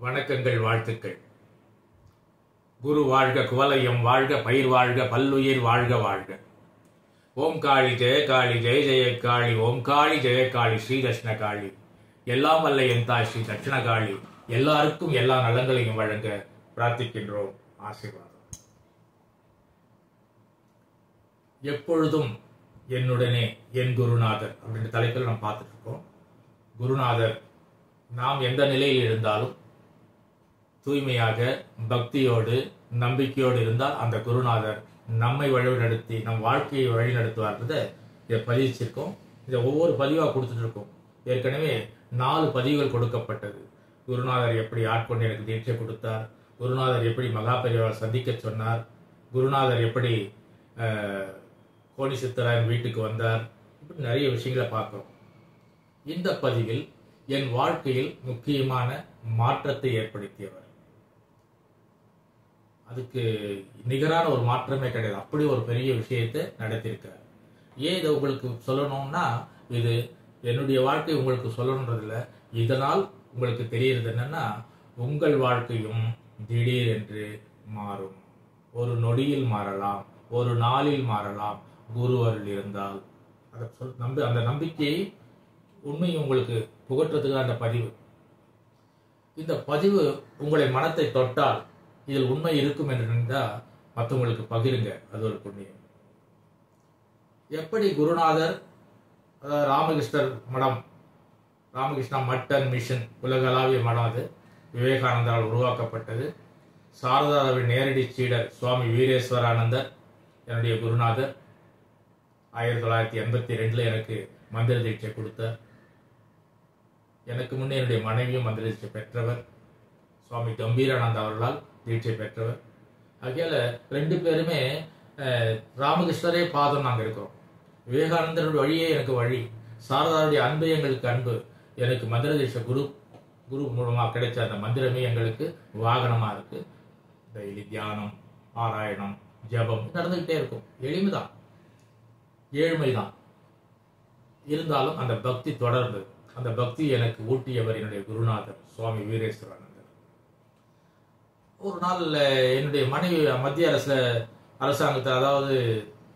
வணக்கங்கள், வாழ்த்துக்கள். குரு வாழ்க, குவலயம் வாழ்க, பயிர் வாழ்க, பல்லுயிர் வாழ்க வாழ்க. ஓம் காளி ஜெய காளி, ஜெய ஜெய காளி, ஓம் காளி ஜெய காளி, ஸ்ரீ தட்சிண காளி. எல்லாம் வல்ல என் தாய் ஸ்ரீ தட்சிண காளி எல்லாருக்கும் எல்லா நலங்களையும் வழங்க பிரார்த்திக்கின்றோம். ஆசீர்வாதம். எப்பொழுதும் என்னுடனே என் குருநாதர் அப்படின்ற தலைப்பில் நாம் பார்த்துட்டு இருக்கோம். குருநாதர் நாம் எந்த நிலையில் இருந்தாலும் தூய்மையாக பக்தியோடு நம்பிக்கையோடு இருந்தால் அந்த குருநாதர் நம்மை வழிநடத்தி நம் வாழ்க்கையை வழிநடத்துவார்ன்றதை இதை பதிவிச்சிருக்கோம். இதை ஒவ்வொரு பதிவாக கொடுத்துட்டு இருக்கோம். ஏற்கனவே 4 பதிவுகள் கொடுக்கப்பட்டது. குருநாதர் எப்படி ஆட்கொண்டு எனக்கு தீட்சை கொடுத்தார், குருநாதர் எப்படி மகாபெரிவார் சந்திக்க சொன்னார், குருநாதர் எப்படி கோணி சித்தராயன் வீட்டுக்கு வந்தார், இப்படி நிறைய விஷயங்களை பார்க்கிறோம். இந்த பதிவில் என் வாழ்க்கையில் முக்கியமான மாற்றத்தை ஏற்படுத்தியவர். அதுக்கு நிகரான ஒரு மாற்றமே கிடையாது. அப்படி ஒரு பெரிய விஷயத்தை நடத்தியிருக்கார். ஏன் இதை உங்களுக்கு சொல்லணும்னா, இது என்னுடைய வாழ்க்கை உங்களுக்கு சொல்லணுன்றதில்ல. இதனால் உங்களுக்கு தெரியறது என்னன்னா, உங்கள் வாழ்க்கையும் திடீரென்று மாறும். ஒரு நொடியில் மாறலாம், ஒரு நாளில் மாறலாம். குரு அருள் இருந்தால் அந்த நம்பிக்கையை உண்மையை உங்களுக்கு புகற்றதுக்கு அந்த பதிவு. இந்த பதிவு உங்களை மனத்தை தொட்டால், இதில் உண்மை இருக்கும் என்று நினைத்தால் மற்றவங்களுக்கு பகிருங்க. அது ஒரு புண்ணியம். எப்படி குருநாதர், அதாவது ராமகிருஷ்ணர் மடம், ராமகிருஷ்ணா மட்டன் மிஷன் உலகளாவிய மடம், அது விவேகானந்தால் உருவாக்கப்பட்டது. சாரதாவின் நேரடி சீடர் சுவாமி வீரேஸ்வரானந்தர் என்னுடைய குருநாதர். 1982 எனக்கு மந்திர தீட்சை கொடுத்தார். எனக்கு முன்னே என்னுடைய மனைவியும் மந்திர தீட்சை பெற்றவர். சுவாமி கம்பீரானந்த அவர்களால் தீட்சை பெற்றவர். ஆகையால 2 பேருமே ராமகிருஷ்ணரே பாதம் நாங்கள் இருக்கிறோம். விவேகானந்தருடைய வழியே எனக்கு வழி, சாரதாவுடைய அன்பு எங்களுக்கு அன்பு. எனக்கு மந்திர தீட்சை குரு மூலமாக கிடைச்ச அந்த மந்திரமே எங்களுக்கு வாகனமா இருக்கு. டெய்லி தியானம், பாராயணம், ஜபம் நடந்துகிட்டே இருக்கும். எளிமைதான், ஏழ்மைதான், இருந்தாலும் அந்த பக்தி தொடர்ந்தது. அந்த பக்தி எனக்கு ஊட்டியவர் என்னுடைய குருநாதர் சுவாமி வீரேஸ்வரானந்தர். ஒரு நாள் என்னுடைய மனைவி மத்திய அரசாங்கத்தில், அதாவது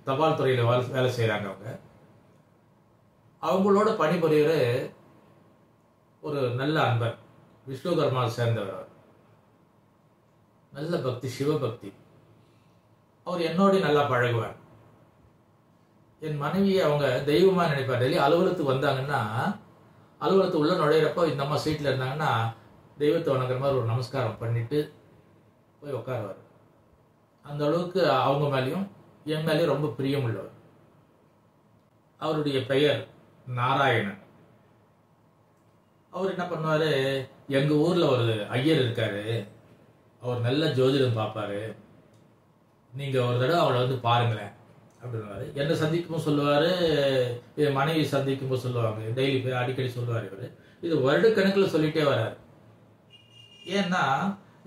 தபால் துறையில் வேலை செய்கிறாங்க. அவங்களோட பணிபுரிகிற ஒரு நல்ல அன்பர், விஷ்ணுகர்மாவை சேர்ந்தவர். நல்ல பக்தி, சிவபக்தி. அவர் என்னோடய நல்லா பழகுவார். என் மனைவியை அவங்க தெய்வமா நினைப்பார். டெய்லி அலுவலகத்துக்கு வந்தாங்கன்னா, அலுவலகத்து உள்ள நுழையிறப்போ இந்த அம்மா சீட்டில் இருந்தாங்கன்னா தெய்வத்தை வணங்குற மாதிரி ஒரு நமஸ்காரம் பண்ணிட்டு போய் உட்காருவார். அந்த அளவுக்கு அவங்க மேலேயும் என் மேலேயும் ரொம்ப பிரியம் உள்ளவர். அவருடைய பெயர் நாராயணன். அவர் என்ன பண்ணுவாரு, எங்க ஊர்ல ஒரு ஐயர் இருக்காரு, அவர் நல்ல ஜோதிடம் பார்ப்பாரு, நீங்க ஒரு தடவை அவளை வந்து பாருங்களேன் அப்படின்னாரு. என்னை சந்திக்கும்போது சொல்லுவாரு, என் மனைவி சந்திக்கும்போது சொல்லுவாங்க, டெய்லி போய் அடிக்கடி சொல்லுவார். இவர் இது வருடக்கணக்கில் சொல்லிட்டே வர்றாரு. ஏன்னா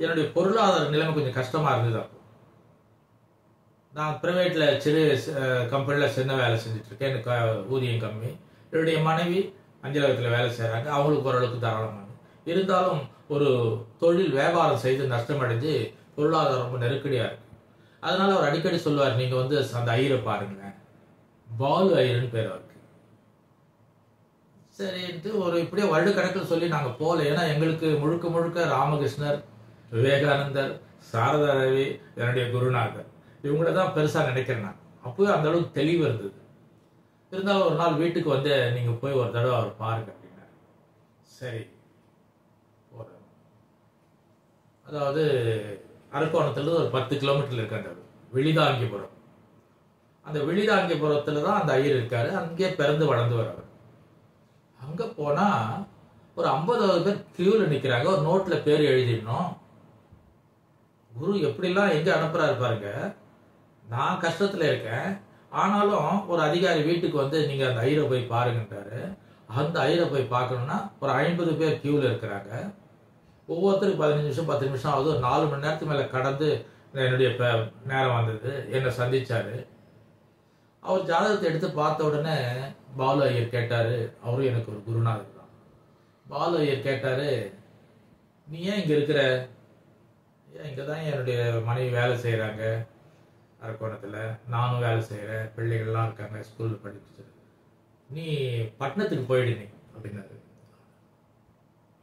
என்னுடைய பொருளாதார நிலைமை கொஞ்சம் கஷ்டமா இருந்தது. அப்போ நான் பிரைவேட்ல சிறு கம்பெனில சின்ன வேலை செஞ்சுட்டு இருக்கேன். எனக்கு ஊதியம் கம்மி. என்னுடைய மனைவி அஞ்சலகத்தில் வேலை செய்கிறாங்க. அவங்களுக்கு ஓரளவுக்கு தாராளமாக இருந்தாலும் ஒரு தொழில் வியாபாரம் செய்து நஷ்டமடைஞ்சு பொருளாதாரம் ரொம்ப நெருக்கடியா இருக்கு. அதனால அவர் அடிக்கடி சொல்லுவார், நீங்க வந்து அந்த ஐயரை பாருங்க, பாலு ஐயர்னு பேர் அவருக்கு. சரின்ட்டு ஒரு இப்படியே வருடக்கணக்கில் சொல்லி நாங்க போல. ஏன்னா எங்களுக்கு முழுக்க முழுக்க ராமகிருஷ்ணர், விவேகானந்தர், சாரதா ரவி என்னுடைய குருநாதர், இவங்கள தான் பெருசா நினைக்கிறேன் நான். அப்பவே அந்த அளவுக்கு தெளிவு இருந்தது. இருந்தாலும் ஒரு நாள் வீட்டுக்கு வந்து, நீங்க போய் ஒரு தடவை அவர் பாருங்க அப்படின்னாரு. சரி போறேன். அதாவது அரக்கோணத்துல ஒரு 10 கிலோமீட்டர்ல இருக்காங்க விழிதாங்கிபுரம். அந்த விழிதாங்கிபுரத்துல தான் அந்த ஐயர் இருக்காரு. அங்கே பிறந்து வளர்ந்து வரவர். அங்க போனா ஒரு 50 பேர் கியூல நிக்கிறாங்க. ஒரு நோட்ல பேர் எழுதிடணும். குரு எப்படிலாம் எங்க அனுப்புறாரு பாருங்க. நான் கஷ்டத்துல இருக்கேன், ஆனாலும் ஒரு அதிகாரி வீட்டுக்கு வந்து நீங்க அந்த ஐயரை போய் பாருங்கன்றாரு. அந்த ஐயரை போய் பார்க்கணும்னா ஒரு 50 பேர் கியூல இருக்கிறாங்க. ஒவ்வொருத்தருக்கு 15 நிமிஷம் 10 நிமிஷம் ஆகுது. ஒரு 4 மணி நேரத்துக்கு மேல கடந்து என்னுடைய நேரம் வந்தது. என்னை சந்திச்சாரு. அவர் ஜாதகத்தை எடுத்து பார்த்த உடனே பாலு ஐயர் கேட்டாரு. அவரும் எனக்கு ஒரு குருநாதர் தான். பாலு ஐயர் கேட்டாரு, நீ ஏன் இங்கே இருக்கிற? ஏன் இங்கே தான் என்னுடைய மனைவி வேலை செய்கிறாங்க அரக்கோணத்தில், நானும் வேலை செய்கிறேன், பிள்ளைகள்லாம் இருக்காங்க ஸ்கூலில் படிச்சு, நீ பட்டணத்துக்கு போயிடு நீ அப்படின்னாரு.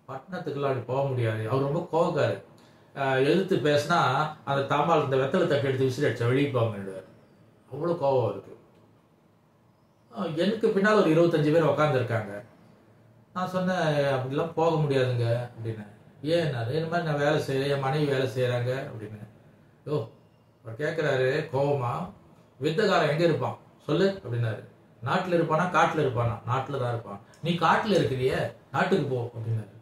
பட்டணத்துக்குலாம் அப்படி போக முடியாது, அவர் ரொம்ப கோவக்காரு. எதிர்த்து பேசினா அந்த தாம்பால் இந்த வெத்தலை தட்டு எடுத்து விசிறி அடிச்சா வெளியே போங்கன்னுடுவார். அவ்வளோ கோவம் இருக்கு. எனக்கு பின்னால் ஒரு 25 பேர் உக்காந்துருக்காங்க. நான் சொன்னேன் அப்படிலாம் போக முடியாதுங்க அப்படின்னு. ஏன் இந்த மாதிரி நான் வேலை செய்கிறேன், என் மனைவி வேலை செய்கிறாங்க அப்படின்னு. யோ அவர் கேட்குறாரு கோவமா, வித்தகாரன் எங்கே இருப்பான் சொல்லு அப்படின்னாரு. நாட்டில் இருப்பானா காட்டில் இருப்பானா? நாட்டில் தான் இருப்பான். நீ காட்டில் இருக்கிறிய, நாட்டுக்கு போ அப்படின்னாரு.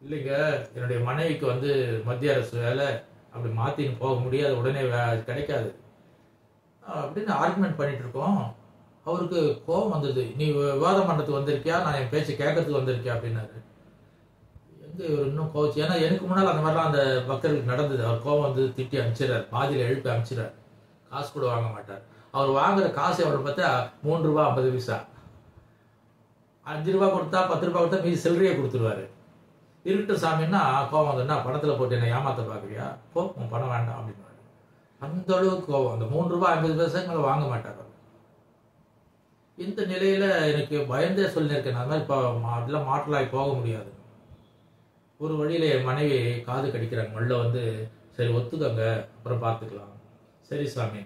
இல்லைங்க என்னுடைய மனைவிக்கு வந்து மத்திய அரசு வேலை, அப்படி மாற்றின்னு போக முடியாது, உடனே கிடைக்காது அப்படின்னு ஆர்குமெண்ட் பண்ணிட்டு இருக்கோம். அவருக்கு கோபம் வந்தது. நீ விவாதம் பண்ணுறதுக்கு வந்திருக்கியா, நான் என் பேச்சு கேட்கறதுக்கு வந்திருக்கியா அப்படின்னாரு. எங்கே இவர் இன்னும் கோச்சு, ஏன்னா எனக்கு முன்னால் அந்த மாதிரிலாம் அந்த பக்தர்களுக்கு நடந்தது. அவர் கோபம் வந்து திட்டி அனுப்பிச்சிடார், பாதியில் எழுப்பி அனுப்பிச்சிடார், காசு கூட வாங்க மாட்டார். அவர் வாங்குற காசு எவ்வளோ பார்த்தா 3 ரூபா 50 பைசா. 5 ரூபா கொடுத்தா 10 ரூபா கொடுத்தா மீதி சில்லறையே கொடுத்துருவாரு. இருட்டு சாமின்னா கோபம் வந்துன்னா பணத்தில் போட்டு என்ன ஏமாத்த பார்க்குறியா, போ உன் பணம் வேண்டாம் அப்படின்னு. அந்த அளவுக்கு கோபம். அந்த 3 ரூபா 50 பைசா மேலே வாங்க மாட்டார். இந்த நிலையில எனக்கு பயந்தே சொல்லியிருக்கேன், அந்த மாதிரி இப்போ அதெல்லாம் மாற்றலாகி போக முடியாது. ஒரு வழியில என் மனைவி காது கடிக்கிறாங்க, மள்ள வந்து சரி ஒத்துக்கங்க அப்புறம் பார்த்துக்கலாம். சரி சாமி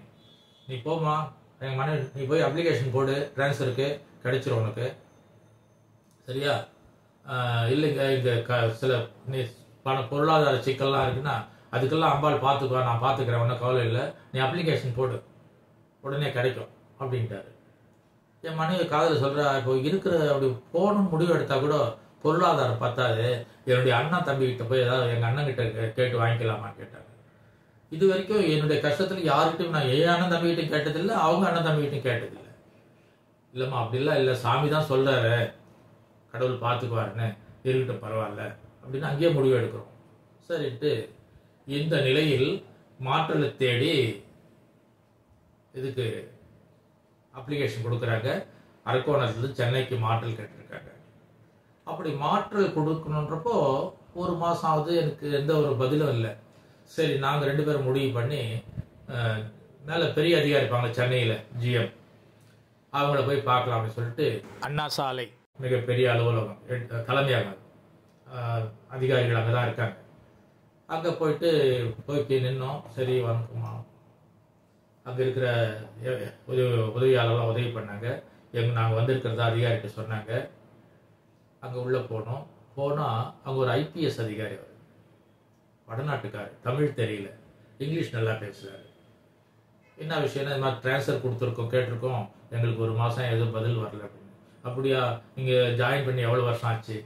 நீ போமா, எங்கள் மனைவி நீ போய் அப்ளிகேஷன் போடு, ட்ரான்ஸ்ஃபருக்கு கிடைச்சிரும் உனக்கு, சரியா? இல்லைங்க இங்கே சில நீ பொருளாதார சிக்கல்லாம் இருக்குன்னா அதுக்கெல்லாம் அம்பாள் பார்த்துக்குவா, நான் பார்த்துக்கிறேன், ஒன்றும் கவலை இல்லை, நீ அப்ளிகேஷன் போடு உடனே கிடைக்கும் அப்படின்ட்டாரு. என் மனைவி காதல சொல்கிறா, இப்போ இருக்கிற அப்படி போகணும்னு முடிவு எடுத்தால் கூட பொருளாதாரம் பத்தாது, என்னுடைய அண்ணா தம்பிக்கிட்ட போய் ஏதாவது எங்கள் அண்ணன்கிட்ட கேட்டு வாங்கிக்கலாமான்னு கேட்டாங்க. இது வரைக்கும் என்னுடைய கஷ்டத்தில் யாருக்கிட்டையும் நான் என் அண்ணன் தம்பிக்கிட்டையும் கேட்டதில்லை, அவங்க அண்ணன் தம்பிக்கிட்டையும் கேட்டதில்லை. இல்லைம்மா அப்படிலாம் இல்லை, சாமி தான் சொல்கிறாரு, கடவுள் பார்த்துக்குவாருன்னு, இருக்கட்டும் பரவாயில்ல அப்படின்னு அங்கேயே முடிவு எடுக்கிறோம். சரிட்டு இந்த நிலையில் மாற்றலை தேடி இதுக்கு அப்ளிகேஷன் கொடுக்குறாங்க. அரக்கோணத்துலேருந்து சென்னைக்கு மாற்றல் கேட்டிருக்காங்க. அப்படி மாற்றல் கொடுக்கணுன்றப்போ 1 மாதம் ஆகுது, எனக்கு எந்த ஒரு பதிலும் இல்லை. சரி நாங்கள் 2 பேரும் முடிவு பண்ணி மேலே பெரிய அதிகாரி இருப்பாங்க சென்னையில், ஜிஎம், அவங்கள போய் பார்க்கலாம் அப்படின்னு சொல்லிட்டு அண்ணா சாலை மிகப்பெரிய அலுவலகம் தலைமையாக அதிகாரிகள் அங்கே தான் இருக்காங்க. அங்கே போயிட்டு நின்னோம். சரி வணக்கம்மா, அங்கே இருக்கிற உதவியாளர்லாம் உதவி பண்ணாங்க. நாங்கள் வந்திருக்கிறதா அதிகாரிகிட்ட சொன்னாங்க. அங்கே உள்ளே போனால் அங்கே ஒரு ஐபிஎஸ் அதிகாரி, அவர் வடநாட்டுக்கார், தமிழ் தெரியல, இங்கிலீஷ் நல்லா பேசுகிறாரு. என்ன விஷயம்னா இந்த மாதிரி ட்ரான்ஸ்ஃபர் கொடுத்துருக்கோம், கேட்டிருக்கோம், எங்களுக்கு 1 மாதம் எதுவும் பதில் வரல அப்படின்னு. அப்படியா, நீங்கள் ஜாயின் பண்ணி எவ்வளோ வருஷம் ஆச்சு,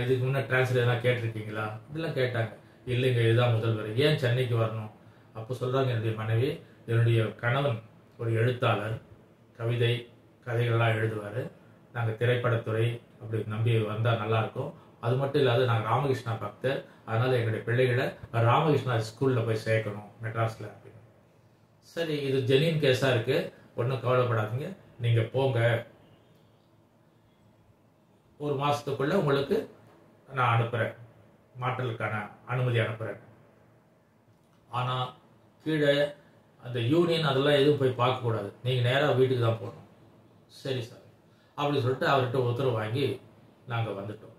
இதுக்கு முன்னே ட்ரான்ஸ்ஃபர் எதனா கேட்டிருக்கீங்களா இப்படிலாம் கேட்டாங்க. இல்லைங்க இதுதான் முதல் வரை. ஏன் சென்னைக்கு வரணும்? அப்போ சொல்கிறாங்க, என்னுடைய மனைவி, என்னுடைய கணவன் ஒரு எழுத்தாளர், கதைகள்லாம் எழுதுவார், நாங்கள் திரைப்படத்துறை அப்படி நம்பி வந்தால் நல்லாயிருக்கும். அது மட்டும் இல்லாத நாங்கள் ராமகிருஷ்ணா பக்தர், அதனால் எங்களுடைய பிள்ளைகளை ராமகிருஷ்ணா ஸ்கூலில் போய் சேர்க்கணும் மெட்ராஸில் அப்படின்னு. சரி இது ஜெனின் கேஸாக இருக்குது, ஒன்றும் கவலைப்படாதீங்க, நீங்கள் போங்க, 1 மாதத்துக்குள்ளே உங்களுக்கு நான் அனுப்புகிறேன், மாற்றலுக்கான அனுமதி அனுப்புகிறேன். ஆனால் கீழே அந்த யூனியன் அதெல்லாம் எதுவும் போய் பார்க்கக்கூடாது, நீங்கள் நேராக வீட்டுக்கு தான் போகணும். சரி சார் அப்படி சொல்லிட்டு அவர்கிட்ட உத்தரவு வாங்கி நாங்கள் வந்துட்டோம்.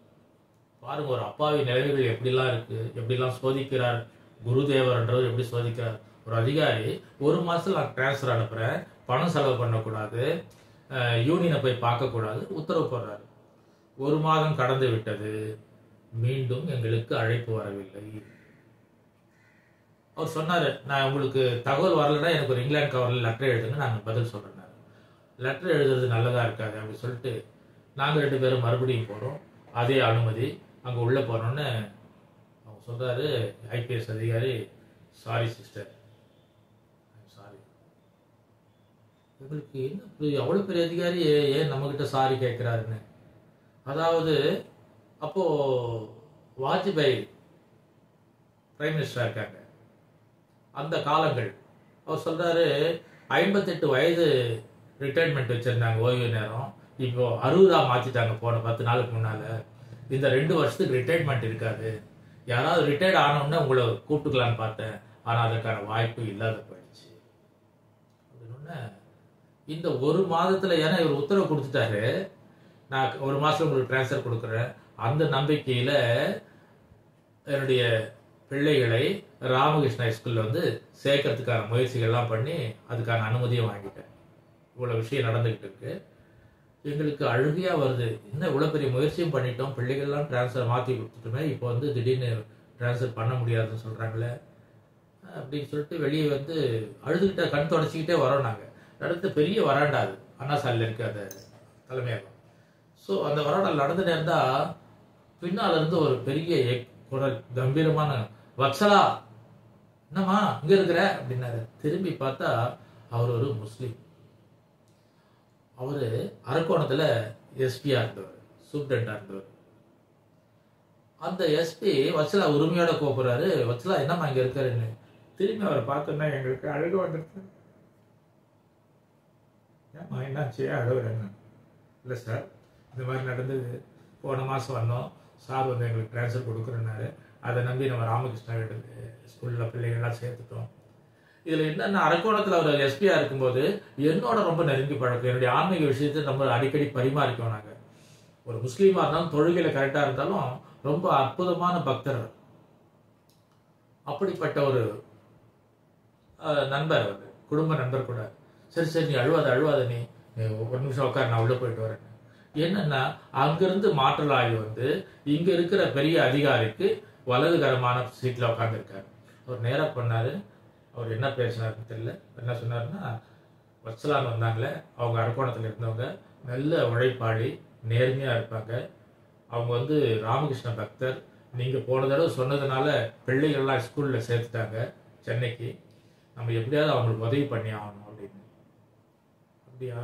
பாருங்கள் ஒரு அப்பாவி நிலைமைகள் எப்படிலாம் இருக்குது, எப்படிலாம் சோதிக்கிறார் குருதேவர்ன்றவர், எப்படி சோதிக்கிறார். ஒரு அதிகாரி 1 மாதத்தில் நான் ட்ரான்ஸ்ஃபர் அனுப்புகிறேன், பணம் செலவு பண்ணக்கூடாது, யூனியனை போய் பார்க்கக்கூடாது, உத்தரவு போடுறாரு. 1 மாதம் கடந்து விட்டது, மீண்டும் எங்களுக்கு அழைப்பு வரவில்லை. அவர் சொன்னார், நான் உங்களுக்கு தகவல் வரலைன்னா எனக்கு ஒரு இங்கிலாந்து கவரில் லெட்டர் எழுதுங்க, நான் பதில் சொல்கிறேன். லெட்டர் எழுதுறது நல்லதாக இருக்காது அப்படின்னு சொல்லிட்டு நாங்கள் 2 பேரும் மறுபடியும் போகிறோம். அதே அனுமதி. அங்கே உள்ளே போனோன்னு அவங்க சொல்கிறாரு ஐபிஎஸ் அதிகாரி, சாரி சிஸ்டர், சாரி. எங்களுக்கு என்ன அவ்வளோ பெரிய அதிகாரி ஏன் நம்மக்கிட்ட சாரி கேட்குறாருன்னு. அதாவது அப்போது வாஜ்பாய் பிரைம் மினிஸ்டராக இருக்காங்க அந்த காலங்கள். அவர் சொல்கிறாரு 58 வயது ரிட்டைர்மெண்ட் வச்சுருந்தாங்க, ஓய்வு நேரம், இப்போ 60 மாற்றிட்டாங்க போன 10 நாளுக்கு முன்னால். இந்த 2 வருஷத்துக்கு ரிட்டையர்மெண்ட் இருக்காது, யாராவது ரிட்டையர்ட் ஆனோடனே உங்களை கூப்பிட்டுக்கலான்னு பார்த்தேன், ஆனால் அதற்கான வாய்ப்பு இல்லாத போயிடுச்சு அப்படின்னு. இந்த 1 மாதத்துல, ஏன்னா இவர் உத்தரவு கொடுத்துட்டாரு, நான் 1 மாசத்துல உங்களுக்கு டிரான்ஸ்ஃபர் கொடுக்குறேன், அந்த நம்பிக்கையில என்னுடைய பிள்ளைகளை ராமகிருஷ்ணா ஸ்கூல்ல வந்து சேர்க்கறதுக்கான முயற்சிகள்லாம் பண்ணி அதுக்கான அனுமதியும் வாங்கிட்டேன். இவ்வளவு விஷயம் நடந்துகிட்டு இருக்கு. எங்களுக்கு அழுகையா வருது, என்ன இவ்வளவு பெரிய முயற்சியும் பண்ணிட்டோம், பிள்ளைகள்லாம் டிரான்ஸ்ஃபர் மாற்றி கொடுத்துட்டுமே, இப்போ வந்து திடீர்னு டிரான்ஸ்ஃபர் பண்ண முடியாதுன்னு சொல்றாங்களே அப்படின்னு சொல்லிட்டு வெளியே வந்து அழுதுகிட்ட கண் தொடச்சிக்கிட்டே வரோம். நாங்கள் அடுத்த பெரிய வராண்டா, அது அண்ணா சாலையில் இருக்கு, அது தலைமையகம். ஸோ அந்த வராண்டால் நடந்து நேர்ந்தா பின்னால இருந்து ஒரு பெரிய குரல், கம்பீரமான, வத்சலா என்னம்மா இங்க இருக்கிற அப்படின்னாரு. திரும்பி பார்த்தா அவர் ஒரு முஸ்லீம். அவரு அரக்கோணத்துல எஸ்பியா இருந்தவர், சூப்ரண்டா இருந்தவர். அந்த எஸ்பி வத்சலா உரிமையோட கூப்பிடுறாரு, வத்சலா என்னம்மா இங்க இருக்காருன்னு. திரும்பி அவரை பார்த்தோன்னா எங்களுக்கு அழுக வந்துருக்கு. ஏம்மா என்னாச்சு அழுகுறேன்னு. இல்லை சார், இந்த மாதிரி நடந்தது, போன மாதம் வந்தோம், சார் வந்து எங்களுக்கு ட்ரான்ஸ்ஃபர் கொடுக்குறேன்னாரு, அதை நம்பி நம்ம ராமகிருஷ்ணா ஸ்கூலில் பிள்ளைகள்லாம் சேர்த்துட்டோம். இதில் என்னென்ன, அரக்கோணத்தில் அவர் எஸ்பியாக இருக்கும்போது என்னோட ரொம்ப நெருங்கி பழக்கம், என்னுடைய ஆன்மீக விஷயத்தை நம்ம அடிக்கடி பரிமாறிக்கோம். நாங்கள் ஒரு முஸ்லீமாக இருந்தாலும் தொழுகையில் கரெக்டாக இருந்தாலும் ரொம்ப அற்புதமான பக்தர். அப்படிப்பட்ட ஒரு நண்பர், அவர் குடும்ப நண்பர் கூட. சரி சரி, நீ அழுவாத நீ 1 நிமிஷம் உட்கார், நான் உள்ளே போயிட்டு வரேன். என்னன்னா, அங்கிருந்து மாற்றல் ஆகி வந்து இங்க இருக்கிற பெரிய அதிகாரிக்கு வலதுகரமான சீட்ல உட்காந்துருக்காரு. அவர் நேரா பண்ணாரு, அவர் என்ன பேசினாருன்னு தெரியல. என்ன சொன்னாருன்னா, வத்சலான்னு வந்தாங்களே, அவங்க அரக்கோணத்துல இருந்தவங்க, நல்ல உழைப்பாளி, நேர்மையா இருப்பாங்க, அவங்க வந்து ராமகிருஷ்ண பக்தர், நீங்க போன தடவை சொன்னதுனால பிள்ளைகள்லாம் ஸ்கூல்ல சேர்த்துட்டாங்க சென்னைக்கு, நம்ம எப்படியாவது அவங்களுக்கு உதவி பண்ணி ஆகணும் அப்படின்னு. அப்படியா,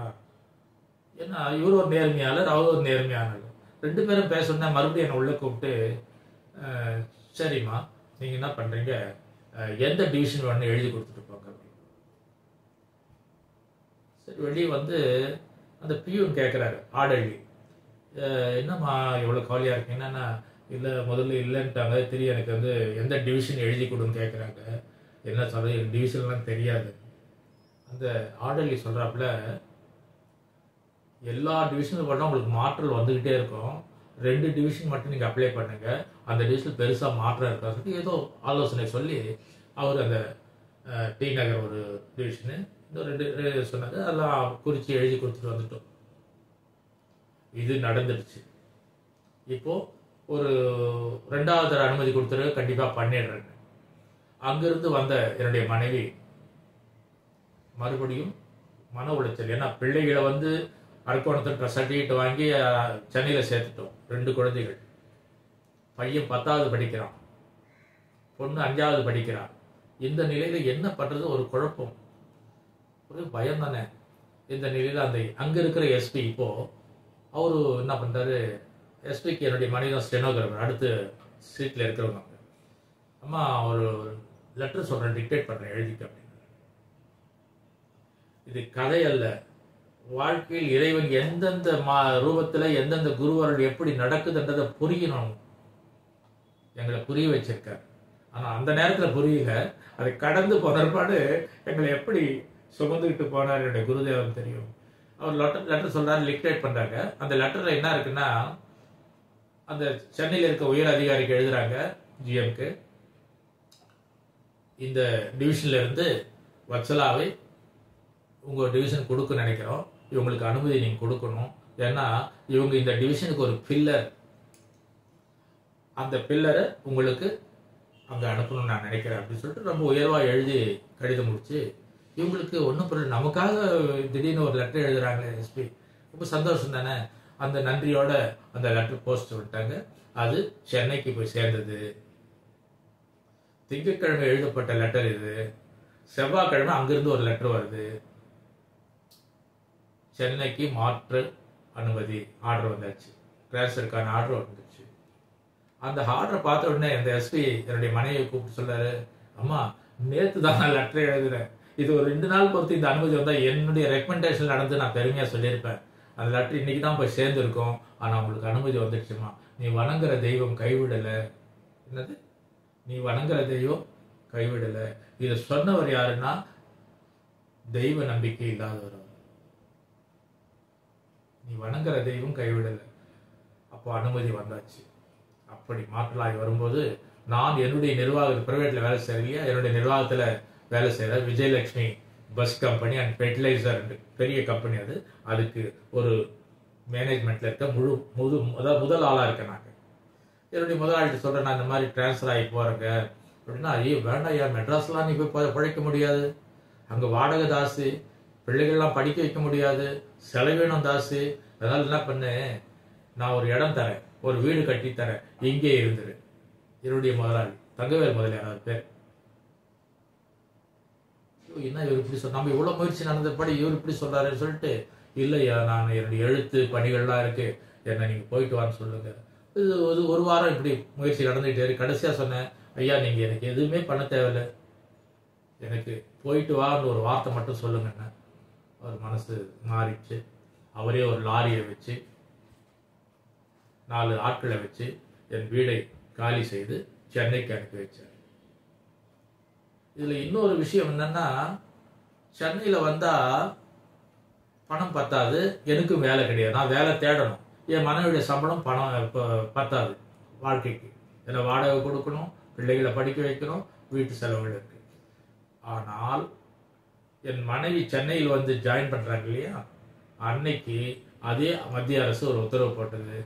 ஏன்னா இவர் ஒரு நேர்மையாளர், அவர் ஒரு நேர்மையாளர், 2 பேரும் பேசணும்னா மறுபடியும் என்னை உள்ள கூப்பிட்டு, சரிம்மா நீங்க என்ன பண்றீங்க, எந்த டிவிஷன் வேணும் எழுதி கொடுத்துட்டு போங்க அப்படின்னு. சரி, வெளியே வந்து அந்த பியூன் கேட்குறாரு, ஆடழி, என்னம்மா எவ்வளோ கவலையா இருக்கு. என்னன்னா, இல்லை முதல்ல இல்லைன்ட்டாங்க, தெரியும் எனக்கு வந்து எந்த டிவிஷன் எழுதி கொடுன்னு கேட்குறாங்க. என்ன சொல்றது, எனக்கு டிவிஷன்லாம் தெரியாது. அந்த ஆடழி சொல்றாப்புல, எல்லா டிவிஷனும் பண்ணால் உங்களுக்கு மாற்றல் வந்துகிட்டே இருக்கும், 2 டிவிஷன் மட்டும் நீங்க அப்ளை பண்ணுங்க, அந்த டிவிஷன் பெருசா மாற்றம் இருக்காது ஏதோ ஆலோசனை சொல்லி அவர் அந்த டி நகர் ஒரு டிவிஷனு, இன்னும் 2 சொன்னாங்க, அதெல்லாம் குறிச்சு எழுதி கொடுத்துட்டு வந்துட்டோம். இது நடந்துடுச்சு. இப்போ ஒரு 2வது அனுமதி கொடுத்துரு, கண்டிப்பா பண்ணிடுறேன். அங்கிருந்து வந்த என்னுடைய மனைவி மறுபடியும் மன உளைச்சல், ஏன்னா பிள்ளைகளை வந்து அரக்கோணத்தில் சர்டிஃபிகேட் வாங்கி சென்னையில் சேர்த்துட்டோம். 2 குழந்தைகள், பையன் 10வது படிக்கிறான், பொண்ணு 5வது படிக்கிறான். இந்த நிலையில என்ன பண்றது, ஒரு குழப்பம், ஒரு பயம் தானே. இந்த நிலையில அந்த அங்க இருக்கிற எஸ்பி இப்போ அவரு என்ன பண்றாரு, எஸ்பிக்கு என்னுடைய மனைவி தான் ஸ்டெனோகிராஃபர், அடுத்து சீட்ல இருக்கிறவங்க, அம்மா ஒரு லெட்டர் சொல்றேன், டிக்டேட் பண்றேன், எழுதிக்க அப்படின்னு. இது கதை அல்ல, வாழ்க்கையில் இறைவன் எந்தெந்த ரூபத்துல எந்தெந்த குருவர்கள் எப்படி நடக்குதுன்றதை புரியணும், எங்களை புரிய வச்சிருக்கார். ஆனா அந்த நேரத்துல புரியல, அதை கடந்து போனபாடு எங்களை எப்படி சுமந்துக்கிட்டு போனார் என்னுடைய குருதேவன் தெரியும். அவர் லெட்டர் சொல்றாரு, டிக்டேட் பண்றாங்க. அந்த லெட்டர்ல என்ன இருக்குன்னா, அந்த சென்னையில் இருக்க உயர் அதிகாரிக்கு எழுதுறாங்க, ஜிஎம்க்கு, இந்த டிவிஷன்ல இருந்து வத்சலாவை உங்க டிவிஷன் கொடுக்க நினைக்கிறோம், இவங்களுக்கு அனுமதி நீங்க கொடுக்கணும், ஏன்னா இவங்க இந்த டிவிஷனுக்கு ஒரு பில்லர், அந்த பில்லரை உங்களுக்கு அங்க அனுப்பணும்னு நான் நினைக்கிறேன் அப்படின்னு சொல்லிட்டு ரொம்ப உயர்வா எழுதி கடிதம் முடிச்சு, இவங்களுக்கு ஒன்றும் புரியல, நமக்காக திடீர்னு ஒரு லெட்டர் எழுதுறாங்க எஸ்பி, ரொம்ப சந்தோஷம் தானே. அந்த நன்றியோட அந்த லெட்டர் போஸ்ட் விட்டாங்க, அது சென்னைக்கு போய் சேர்ந்தது. திங்கட்கிழமை எழுதப்பட்ட லெட்டர் இது, செவ்வாய்க்கிழமை அங்கிருந்து ஒரு லெட்டர் வருது, சென்னைக்கு மாற்று அனுமதி ஆர்டர் வந்தாச்சு, டிரான்ஸ்ஃபருக்கான ஆர்டர் வந்துச்சு. அந்த ஆர்டரை பார்த்த உடனே இந்த எஸ்பி என்னுடைய மனைவியை கூப்பிட்டு சொல்றாரு, அம்மா நேற்று தான் நான் லெட்டர் எழுதுறேன், இது ஒரு 2 நாள் பொறுத்து இந்த அனுமதி வந்தா என்னுடைய ரெக்கமெண்டேஷன் நடந்து நான் பெருமையா சொல்லியிருப்பேன், அந்த லெட்டர் இன்னைக்கு தான் போய் சேர்ந்துருக்கோம், ஆனா உங்களுக்கு அனுமதி வந்துடுச்சுமா, நீ வணங்குற தெய்வம் கைவிடல. என்னது? நீ வணங்குற தெய்வம் கைவிடல. இதை சொன்னவர் யாருன்னா தெய்வ நம்பிக்கை இல்லாதவர். நீ வணங்குற தெய்வம் கைவிடல. அப்போ அனுமதி வந்தாச்சு. அப்படி மாற்றலாகி வரும்போது நான் என்னுடைய நிர்வாகத்தில் பிரைவேட்ல வேலை செய்யலையா, என்னுடைய நிர்வாகத்தில் வேலை செய்கிற Vijayalakshmi bus company and fertiliser பெரிய கம்பெனி அது. அதுக்கு ஒரு மேனேஜ்மெண்ட்ல இருக்க முதல் ஆளாக இருக்கேன். நாங்கள் என்னுடைய முதலாளிகிட்ட சொல்கிறேன், நான் இந்த மாதிரி டிரான்ஸ்ஃபர் ஆகி போகிறேங்க அப்படின்னா, ஐயோ வேண்டாம் ஐயா, மெட்ராஸ்லாம் நீ போய் பிழைக்க முடியாது, அங்கே வாடகை தாசு, பிள்ளைகள்லாம் படிக்க வைக்க முடியாது, செலவீனம் தாசு. அதனால என்ன பண்ணு, நான் ஒரு இடம் தரேன், ஒரு வீடு கட்டி தரேன், இங்கே இருந்துரு. என்னுடைய முதலாளி தங்கவேல் முதலியார் அவர் பேர். என்ன இவர் இப்படி சொல், நம்ம இவ்வளவு முயற்சி நடந்தபடி இவர் இப்படி சொல்றாருன்னு சொல்லிட்டு, இல்லையா நான் என்னுடைய எழுத்து பணிகள்லாம் இருக்கு, என்ன நீங்க போயிட்டு வான்னு சொல்லுங்க. இது ஒரு வாரம் இப்படி முயற்சி நடந்துகிட்டே இருக்கு. கடைசியா சொன்னேன், ஐயா நீங்க எனக்கு எதுவுமே பண்ண தேவையில்லை, எனக்கு போயிட்டு வான்னு ஒரு வார்த்தை மட்டும் சொல்லுங்கண்ணா. அவர் மனசு மாறிச்சு. அவரே ஒரு லாரியை வச்சு 4 ஆட்களை வச்சு என் வீடை காலி செய்து சென்னைக்கு அனுப்பி வச்சார். இதுல இன்னொரு விஷயம் என்னன்னா, சென்னையில வந்தா பணம் பத்தாது, எனக்கும் வேலை கிடையாது, நான் வேலை தேடணும். என் மனைவியுடைய சம்பளம் பணம் பத்தாது வாழ்க்கைக்கு. ஏன்னா வாடகை கொடுக்கணும், பிள்ளைகளை படிக்க வைக்கணும், வீட்டு செலவுகள் இருக்கு. ஆனால் என் மனைவி சென்னையில் வந்து ஜாயின் பண்றாங்க இல்லையா, அன்னைக்கு அதே மத்திய அரசு ஒரு உத்தரவு போட்டது.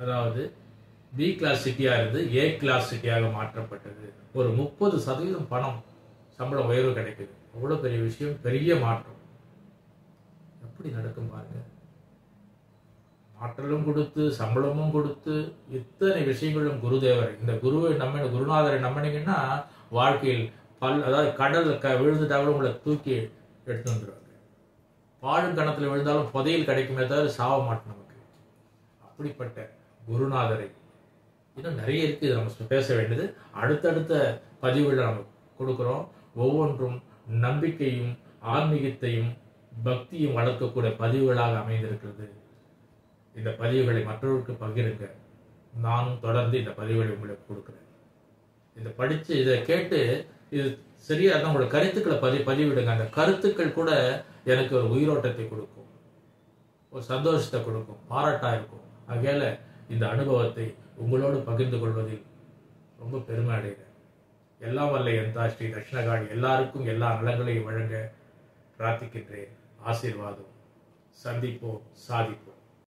அதாவது பி கிளாஸ் சிட்டியா இருந்து ஏ கிளாஸ் சிட்டியாக மாற்றப்பட்டது. ஒரு 30% பணம் சம்பளம் உயர்வு கிடைக்குது. அவ்வளவு பெரிய விஷயம், பெரிய மாற்றம். எப்படி நடக்கும் பாருங்க. மாற்றலும் கொடுத்து சம்பளமும் கொடுத்து இத்தனை விஷயங்களும் குருதேவர், இந்த குருவை குருநாதரை நம்பினீங்கன்னா வாழ்க்கையில் அதாவது கடல் விழுந்துட்டா கூட உங்களை தூக்கி எடுத்து வந்துடுவாங்க. பாழும் கணத்துல விழுந்தாலும் புதையில் கிடைக்குமே தவிர சாவ மாட்டோம் நமக்கு. அப்படிப்பட்ட குருநாதரை இன்னும் நிறைய இருக்கு, இதை நம்ம பேச வேண்டியது. அடுத்தடுத்த பதிவுகளை நம்ம கொடுக்குறோம். ஒவ்வொன்றும் நம்பிக்கையும் ஆன்மீகத்தையும் பக்தியும் வளர்க்கக்கூடிய பதிவுகளாக அமைந்திருக்கிறது. இந்த பதிவுகளை மற்றவர்களுக்கு பகிருங்க. நானும் தொடர்ந்து இந்த பதிவுகளை உங்களுக்கு கொடுக்குறேன். இதை படிச்சு இதை கேட்டு இது சரியா இருந்தால் உங்களோட கருத்துக்களை பதிவிடுங்க. அந்த கருத்துக்கள் கூட எனக்கு ஒரு உயிரோட்டத்தை கொடுக்கும், ஒரு சந்தோஷத்தை கொடுக்கும், பாராட்டா இருக்கும். ஆகையால இந்த அனுபவத்தை உங்களோடு பகிர்ந்து கொள்வதில் ரொம்ப பெருமை அடைகிறேன். எல்லாம் வல்ல என் ஸ்ரீ தட்சிணகாளி எல்லாருக்கும் எல்லா நலங்களையும் வழங்க பிரார்த்திக்கின்றேன். ஆசீர்வாதம். சந்திப்போம், சாதிப்போம்.